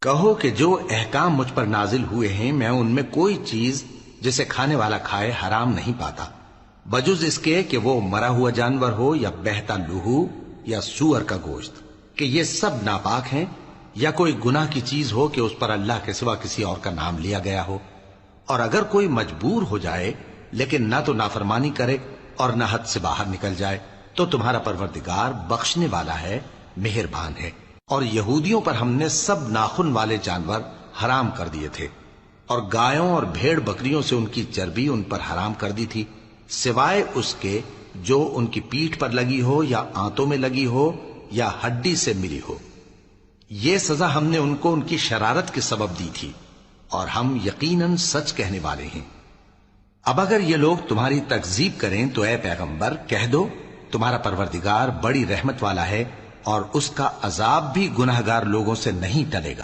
کہو کہ جو احکام مجھ پر نازل ہوئے ہیں میں ان میں کوئی چیز جسے کھانے والا کھائے حرام نہیں پاتا، بجز اس کے کہ وہ مرا ہوا جانور ہو یا بہتا لہو یا سور کا گوشت، کہ یہ سب ناپاک ہیں، یا کوئی گناہ کی چیز ہو کہ اس پر اللہ کے سوا کسی اور کا نام لیا گیا ہو۔ اور اگر کوئی مجبور ہو جائے لیکن نہ تو نافرمانی کرے اور نہ حد سے باہر نکل جائے تو تمہارا پروردگار بخشنے والا ہے، مہربان ہے۔ اور یہودیوں پر ہم نے سب ناخن والے جانور حرام کر دیے تھے، اور گایوں اور بھیڑ بکریوں سے ان کی چربی ان پر حرام کر دی تھی، سوائے اس کے جو ان کی پیٹھ پر لگی ہو یا آنتوں میں لگی ہو یا ہڈی سے ملی ہو۔ یہ سزا ہم نے ان کو ان کی شرارت کے سبب دی تھی، اور ہم یقیناً سچ کہنے والے ہیں۔ اب اگر یہ لوگ تمہاری تکذیب کریں تو اے پیغمبر کہہ دو تمہارا پروردگار بڑی رحمت والا ہے، اور اس کا عذاب بھی گناہگار لوگوں سے نہیں ٹلے گا۔